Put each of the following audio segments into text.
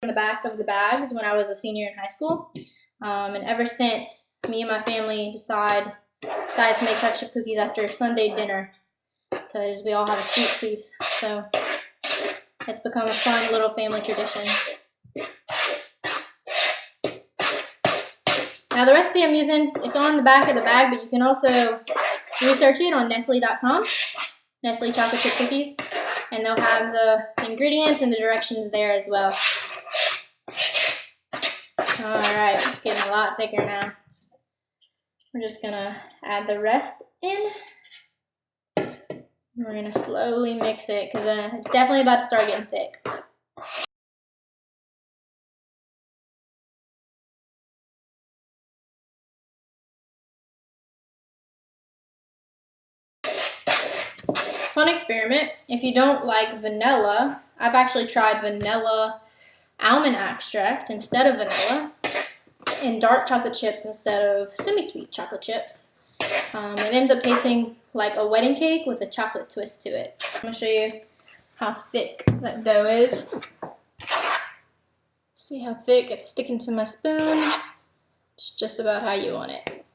in the back of the bags when I was a senior in high school. And ever since, me and my family decided to make chocolate chip cookies after Sunday dinner because we all have a sweet tooth. So it's become a fun little family tradition. Now the recipe I'm using, it's on the back of the bag, but you can also research it on Nestle.com, Nestle chocolate chip cookies, and they'll have the ingredients and the directions there as well. Alright, it's getting a lot thicker now. We're just gonna add the rest in. We're gonna slowly mix it because it's definitely about to start getting thick. Fun experiment. If you don't like vanilla, I've actually tried vanilla almond extract instead of vanilla, and dark chocolate chips instead of semi-sweet chocolate chips. It ends up tasting like a wedding cake with a chocolate twist to it. I'm going to show you how thick that dough is. See how thick it's sticking to my spoon? It's just about how you want it.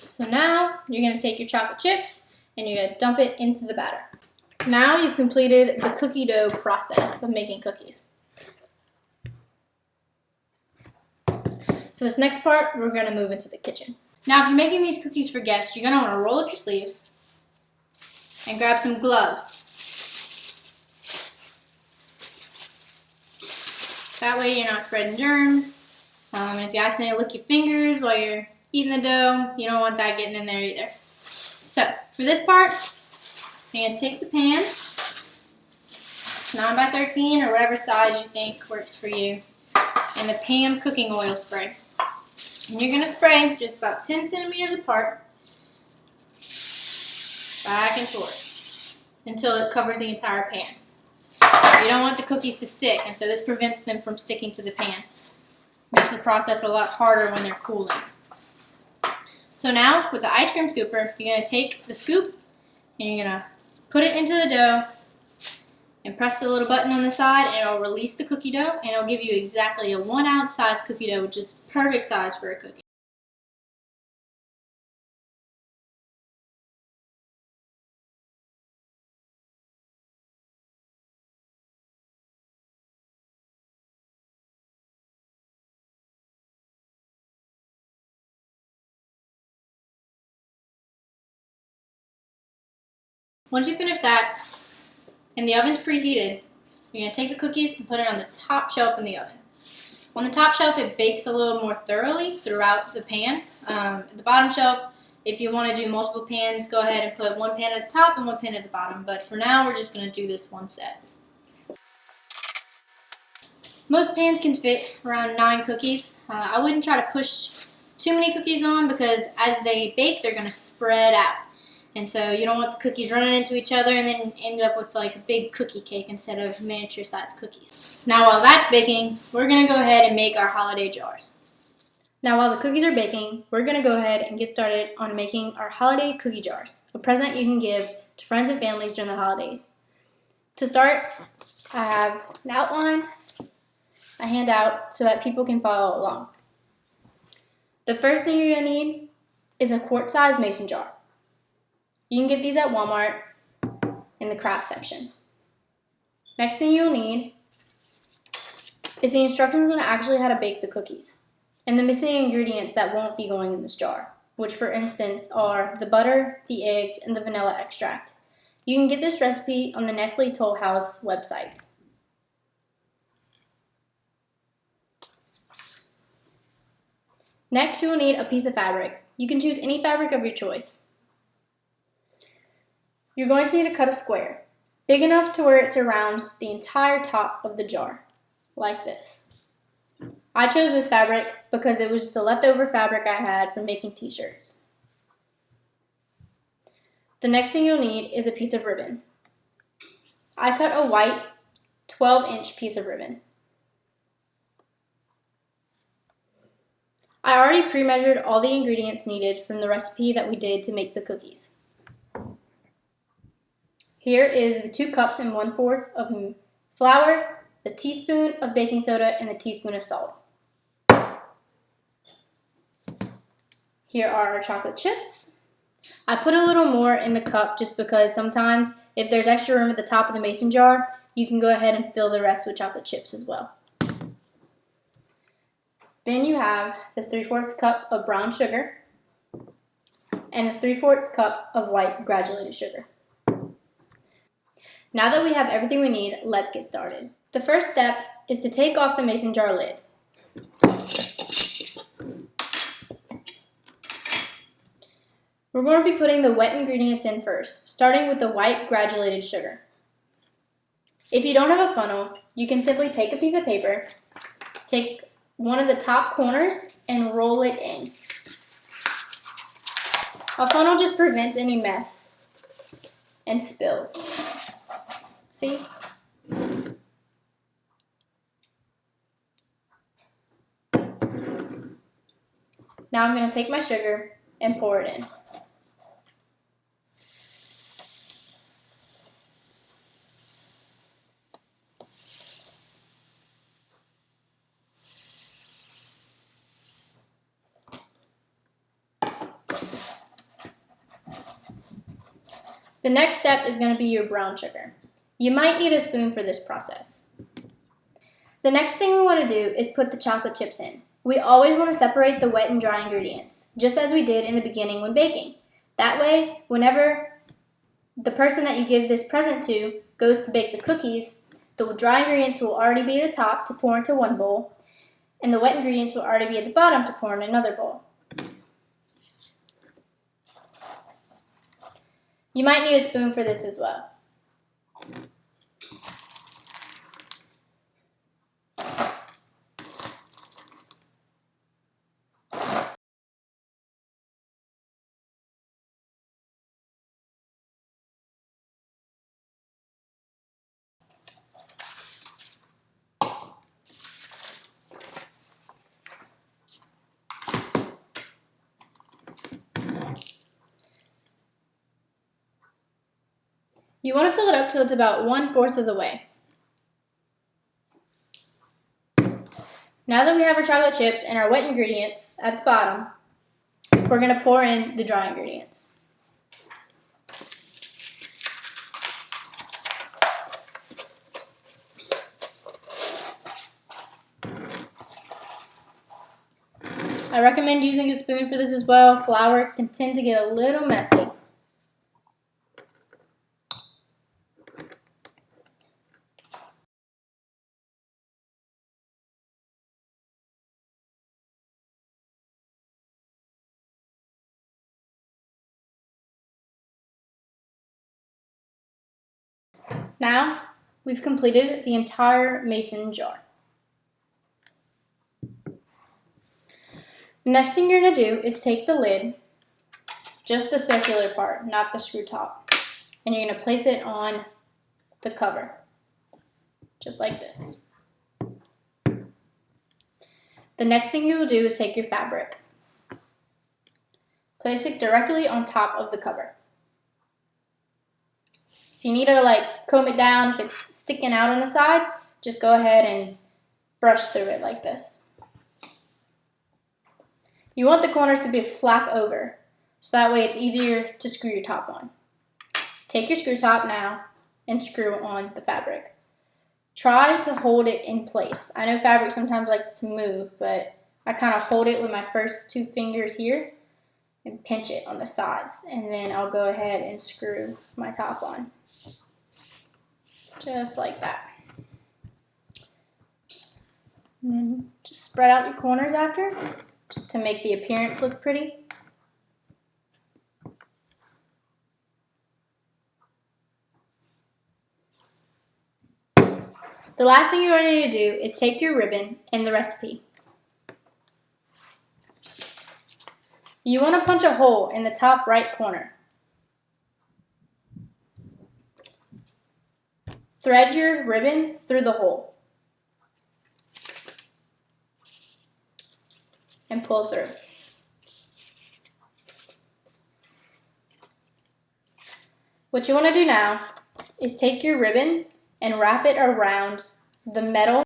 So now you're going to take your chocolate chips and you're going to dump it into the batter. Now you've completed the cookie dough process of making cookies. For this next part, we're going to move into the kitchen. Now if you're making these cookies for guests, you're going to want to roll up your sleeves and grab some gloves. That way you're not spreading germs. And if you accidentally lick your fingers while you're eating the dough, you don't want that getting in there either. So for this part, you're going to take the pan, 9 by 13 or whatever size you think works for you, and the pan cooking oil spray. And you're going to spray just about 10 centimeters apart, back and forth, until it covers the entire pan. You don't want the cookies to stick, and so this prevents them from sticking to the pan. Makes the process a lot harder when they're cooling. So now, with the ice cream scooper, you're going to take the scoop, and you're going to put it into the dough, and press the little button on the side, and it'll release the cookie dough, and it'll give you exactly a 1 ounce size cookie dough, which is perfect size for a cookie. Once you finish that, and the oven's preheated, you're going to take the cookies and put it on the top shelf in the oven. On the top shelf, it bakes a little more thoroughly throughout the pan. At the bottom shelf, if you want to do multiple pans, go ahead and put 1 pan at the top and 1 pan at the bottom. But for now, we're just going to do this one set. Most pans can fit around 9 cookies. I wouldn't try to push too many cookies on because as they bake, they're going to spread out. And so you don't want the cookies running into each other and then end up with like a big cookie cake instead of miniature sized cookies. Now while that's baking, we're going to go ahead and make our holiday jars. Now while the cookies are baking, we're going to go ahead and get started on making our holiday cookie jars, a present you can give to friends and families during the holidays. To start, I have an outline, a handout so that people can follow along. The first thing you're going to need is a quart-sized mason jar. You can get these at Walmart in the craft section. Next thing you'll need is the instructions on actually how to bake the cookies and the missing ingredients that won't be going in this jar, which for instance are the butter, the eggs, and the vanilla extract. You can get this recipe on the Nestle Toll House website. Next, you will need a piece of fabric. You can choose any fabric of your choice. You're going to need to cut a square, big enough to where it surrounds the entire top of the jar, like this. I chose this fabric because it was just the leftover fabric I had from making t-shirts. The next thing you'll need is a piece of ribbon. I cut a white 12-inch piece of ribbon. I already pre-measured all the ingredients needed from the recipe that we did to make the cookies. Here is the 2 cups and 1/4 of flour, the teaspoon of baking soda and the teaspoon of salt. Here are our chocolate chips. I put a little more in the cup just because sometimes if there's extra room at the top of the mason jar, you can go ahead and fill the rest with chocolate chips as well. Then you have the 3/4 cup of brown sugar and the 3/4 cup of white granulated sugar. Now that we have everything we need, let's get started. The first step is to take off the mason jar lid. We're going to be putting the wet ingredients in first, starting with the white granulated sugar. If you don't have a funnel, you can simply take a piece of paper, take one of the top corners, and roll it in. A funnel just prevents any mess and spills. See? Now I'm going to take my sugar and pour it in. The next step is going to be your brown sugar. You might need a spoon for this process. The next thing we want to do is put the chocolate chips in. We always want to separate the wet and dry ingredients, just as we did in the beginning when baking. That way, whenever the person that you give this present to goes to bake the cookies, the dry ingredients will already be at the top to pour into one bowl, and the wet ingredients will already be at the bottom to pour in another bowl. You might need a spoon for this as well. You want to fill it up till it's about 1/4 of the way. Now that we have our chocolate chips and our wet ingredients at the bottom, we're going to pour in the dry ingredients. I recommend using a spoon for this as well. Flour can tend to get a little messy. Now, we've completed the entire mason jar. The next thing you're going to do is take the lid, just the circular part, not the screw top, and you're going to place it on the cover, just like this. The next thing you will do is take your fabric, place it directly on top of the cover. If you need to comb it down, if it's sticking out on the sides, just go ahead and brush through it like this. You want the corners to be flap over, so that way it's easier to screw your top on. Take your screw top now and screw on the fabric. Try to hold it in place. I know fabric sometimes likes to move, but I kind of hold it with my first 2 fingers here and pinch it on the sides, and then I'll go ahead and screw my top on. Just like that. And then just spread out your corners after, just to make the appearance look pretty. The last thing you're going to need to do is take your ribbon and the recipe. You want to punch a hole in the top right corner. Thread your ribbon through the hole and pull through. What you want to do now is take your ribbon and wrap it around the metal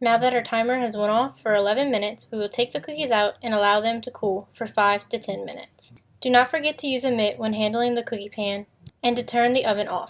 Now that our timer has went off for 11 minutes, we will take the cookies out and allow them to cool for 5 to 10 minutes. Do not forget to use a mitt when handling the cookie pan and to turn the oven off.